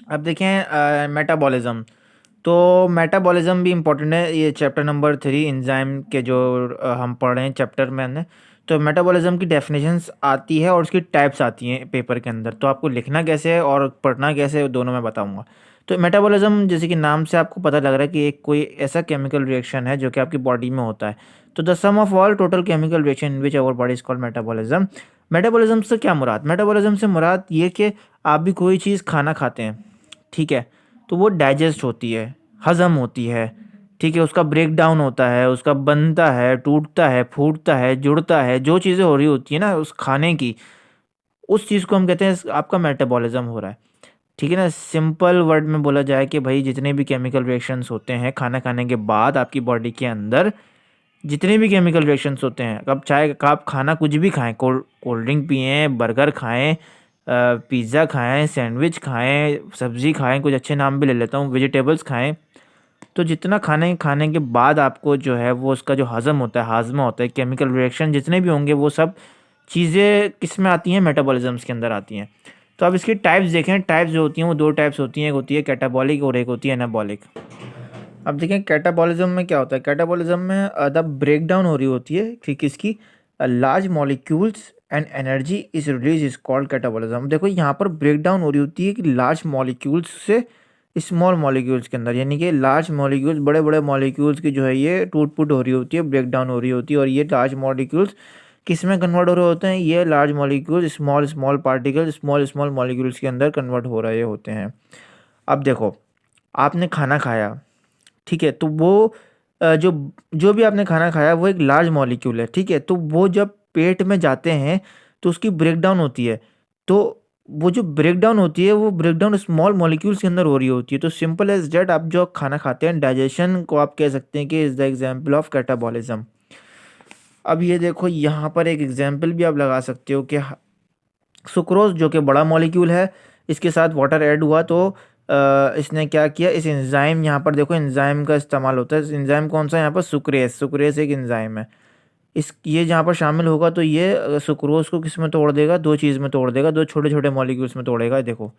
अब देखें मेटाबॉलिज्म। तो मेटाबॉलिज्म भी इम्पोर्टेंट है, ये चैप्टर नंबर 3 एंजाइम के जो हम पढ़ रहे हैं चैप्टर में ने। तो मेटाबॉलिज्म की डेफिनेशंस आती है और उसकी टाइप्स आती हैं पेपर के अंदर, तो आपको लिखना कैसे है और पढ़ना कैसे है दोनों मैं बताऊंगा। तो मेटाबॉलिज्म जैसे कि नाम से आपको पता लग रहा है कि एक कोई ऐसा केमिकल रिएक्शन है जो कि आपकी बॉडी में होता है। तो the sum of all total chemical reaction in which our body is called metabolism. Metabolism से क्या मुराद, मेटाबॉलिज्म से मुराद ये कि आप भी कोई चीज़ खाना खाते हैं, ठीक है, तो वो डाइजेस्ट होती है, हज़म होती है, ठीक है, उसका ब्रेक डाउन होता है, उसका बनता है, टूटता है, फूटता है, जुड़ता है, जो चीज़ें हो रही होती है ना उस खाने की, उस चीज़ को हम कहते हैं आपका मेटाबॉलिज्म हो रहा है। ठीक है ना, सिंपल वर्ड में बोला जाए कि भाई जितने भी केमिकल रिएक्शंस होते हैं खाना खाने के बाद आपकी बॉडी के अंदर, जितने भी केमिकल रिएक्शंस होते हैं, अब चाहे आप खाना कुछ भी खाएं, कोल्ड कोल्ड ड्रिंक पिएं, बर्गर खाएं, पिज़्ज़ा खाएं, सैंडविच खाएं, सब्जी खाएं, कुछ अच्छे नाम भी ले लेता हूँ, वेजिटेबल्स खाएं, तो जितना खाने खाने के बाद आपको जो है वो उसका जो हज़म होता है, हाजमा होता है, केमिकल रिएक्शन जितने भी होंगे वो सब चीज़ें किस में आती हैं, मेटाबॉलिज्म्स के अंदर आती हैं। तो अब इसकी टाइप्स देखें, टाइप्स जो होती हैं वो दो टाइप्स होती हैं, एक होती है कैटाबॉलिक और एक होती है एनाबॉलिक। अब देखें कैटाबॉलिज्म में क्या होता है, कैटाबॉलिज्म में द ब्रेक डाउन हो रही होती है, ठीक, इसकी large molecules and energy is release is called catabolism. देखो यहाँ पर ब्रेक डाउन हो रही होती है कि लार्ज मॉलिक्यूल्स से स्मॉल मॉलिक्यूल्स के अंदर, यानी कि लार्ज मॉलिक्यूल्स, बड़े बड़े मॉलिक्यूल्स की जो है ये टूट फूट हो रही होती है, ब्रेक डाउन हो रही होती है, और ये लार्ज मॉलिक्यूल्स किस में कन्वर्ट हो रहे होते हैं, ये large molecules small small particle small small molecules के अंदर कन्वर्ट हो रहे होते हैं। अब देखो, आपने खाना खाया, ठीक है, तो वो जो जो भी आपने खाना खाया वो एक लार्ज मॉलिक्यूल है, ठीक है, तो वो जब पेट में जाते हैं तो उसकी ब्रेकडाउन होती है। तो वो जो ब्रेकडाउन होती है वो ब्रेकडाउन स्मॉल मॉलिक्यूल्स के अंदर हो रही होती है। तो सिंपल एज डेट आप जो खाना खाते हैं, डाइजेशन को आप कह सकते हैं कि is the example of catabolism. अब ये देखो यहाँ पर एक एग्जाम्पल भी आप लगा सकते हो कि सुक्रोज जो कि बड़ा मॉलिक्यूल है, इसके साथ वाटर ऐड हुआ तो इसने क्या किया, इस एंजाइम, यहाँ पर देखो एंजाइम का इस्तेमाल होता है, एंजाइम कौन सा, यहाँ पर सुक्रेस, सुक्रेस एक एंजाइम है। इस ये जहाँ पर शामिल होगा तो ये सुक्रोज को किस में तोड़ देगा, दो चीज़ में तोड़ देगा, दो छोटे छोटे मॉलिक्यूल्स में तोड़ेगा। देखो,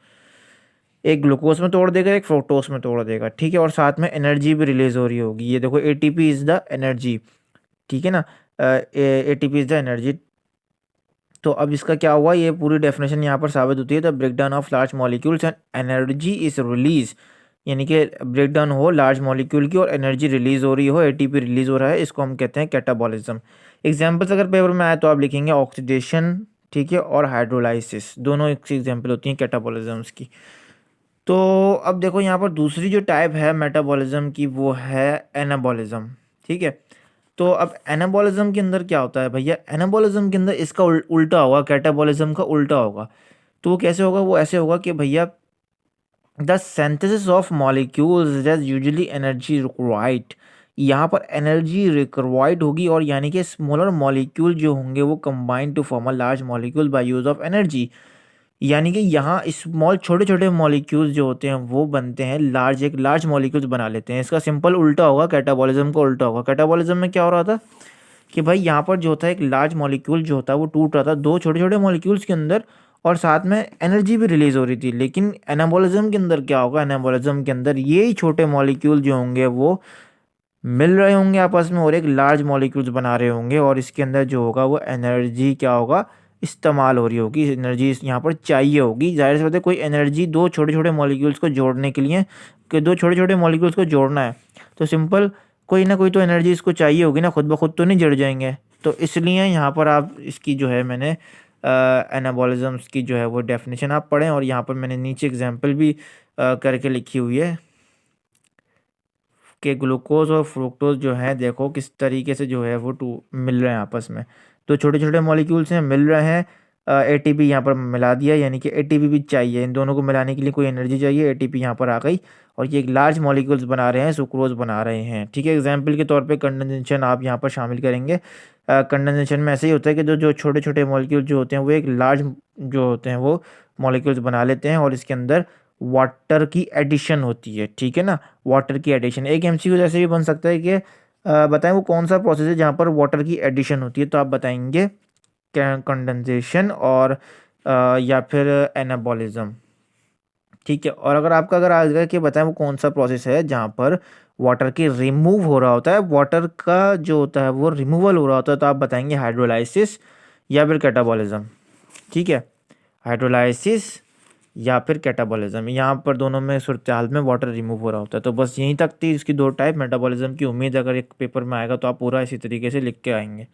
एक ग्लूकोज में तोड़ देगा, एक फ्रुक्टोज में तोड़ देगा, ठीक है, और साथ में एनर्जी भी रिलीज हो रही होगी। ये देखो एटीपी इज द एनर्जी, ठीक है ना, एटीपी इज द एनर्जी। तो अब इसका क्या हुआ, ये पूरी डेफिनेशन यहाँ पर साबित होती है, the breakdown of large molecules and energy is release, यानी कि ब्रेकडाउन हो लार्ज मॉलिक्यूल की और एनर्जी रिलीज हो रही हो, एटीपी रिलीज हो रहा है, इसको हम कहते हैं कैटाबॉलिज्म। एग्जाम्पल्स अगर पेपर में आए तो आप लिखेंगे ऑक्सीडेशन, ठीक है, और हाइड्रोलाइसिस, दोनों एक एग्जाम्पल होती हैं कैटाबॉलिज्म्स की। तो अब देखो यहाँ पर दूसरी जो टाइप है मेटाबॉलिज्म की वो है एनाबॉलिज्म, ठीक है। तो अब एनाबॉलिज्म के अंदर क्या होता है भैया, एनाबॉलिज्म के अंदर इसका उल्टा होगा, कैटाबॉलिज्म का उल्टा होगा। तो वो कैसे होगा, वो ऐसे होगा कि भैया the synthesis of molecules that usually energy required, यहाँ पर एनर्जी रिक्वायर्ड होगी, और यानी कि स्मॉलर मॉलिक्यूल जो होंगे वो combined to form a large molecule by use of energy, यानी कि यहाँ स्मॉल छोटे छोटे मॉलिक्यूल्स जो होते हैं वो बनते हैं लार्ज, एक लार्ज मॉलिक्यूल्स बना लेते हैं। इसका सिंपल उल्टा होगा, कैटाबॉलिज्म का उल्टा होगा। कैटाबॉलिज्म में क्या हो रहा था कि भाई यहाँ पर जो होता है एक लार्ज मॉलिक्यूल जो होता है वो टूट रहा था दो छोटे छोटे मॉलिक्यूल्स के अंदर, और साथ में एनर्जी भी रिलीज हो रही थी। लेकिन एनाबॉलिज्म के अंदर क्या होगा, एनाबॉलिज्म के अंदर ये ही छोटे मॉलिक्यूल जो होंगे वो मिल रहे होंगे आपस में और एक लार्ज मॉलिक्यूल्स बना रहे होंगे, और इसके अंदर जो होगा वो एनर्जी क्या होगा, इस्तेमाल हो रही होगी, एनर्जी यहाँ पर चाहिए होगी। जाहिर सी बात है, कोई एनर्जी दो छोटे छोटे मॉलिक्यूल्स को जोड़ने के लिए, कि दो छोटे छोटे मॉलिक्यूल्स को जोड़ना है तो सिंपल कोई ना कोई तो एनर्जी इसको चाहिए होगी ना, खुद ब खुद तो नहीं जुड़ जाएंगे। तो इसलिए यहाँ पर आप इसकी जो है मैंने एनाबॉलिज्म्स की जो है वो डेफिनेशन आप पढ़ें, और यहाँ पर मैंने नीचे एग्जाम्पल भी करके लिखी हुई है कि ग्लूकोज और फ्रुक्टोज जो है देखो किस तरीके से जो है वो टू मिल रहे हैं आपस में, तो छोटे छोटे मॉलिक्यूल्स हैं मिल रहे हैं, एटीपी यहाँ पर मिला दिया, यानी कि एटीपी भी चाहिए, इन दोनों को मिलाने के लिए कोई एनर्जी चाहिए, एटीपी यहाँ पर आ गई, और ये एक लार्ज मॉलिक्यूल्स बना रहे हैं, सुक्रोज बना रहे हैं, ठीक है। एग्जाम्पल के तौर पे कंडेंसेशन आप यहाँ पर शामिल करेंगे। कंडेंसेशन में ऐसे ही होता है कि जो जो छोटे छोटे मॉलिक्यूल जो होते हैं वो एक लार्ज जो होते हैं वो मॉलिक्यूल्स बना लेते हैं, और इसके अंदर वाटर की एडिशन होती है, ठीक है ना, वाटर की एडिशन। एक एमसीक्यू जैसे भी बन सकता है कि बताएं वो कौन सा प्रोसेस है जहाँ पर वाटर की एडिशन होती है, तो आप बताएंगे कंडेंसेशन और या फिर एनाबॉलिज्म। ठीक है। और अगर आगे के बताएं वो कौन सा प्रोसेस है जहाँ पर वाटर के रिमूव हो रहा होता है, वाटर का जो होता है वो रिमूवल हो रहा होता है, तो आप बताएंगे हाइड्रोलाइसिस या फिर कैटाबॉलिज्म। ठीक है, हाइड्रोलाइसिस या फिर कैटाबॉलिज्म, यहाँ पर दोनों में सूरत हाल में वाटर रिमूव हो रहा होता है। तो बस यहीं तक थी इसकी दो टाइप मेटाबॉलिज्म की। उम्मीद है अगर एक पेपर में आएगा तो आप पूरा इसी तरीके से लिख के आएंगे।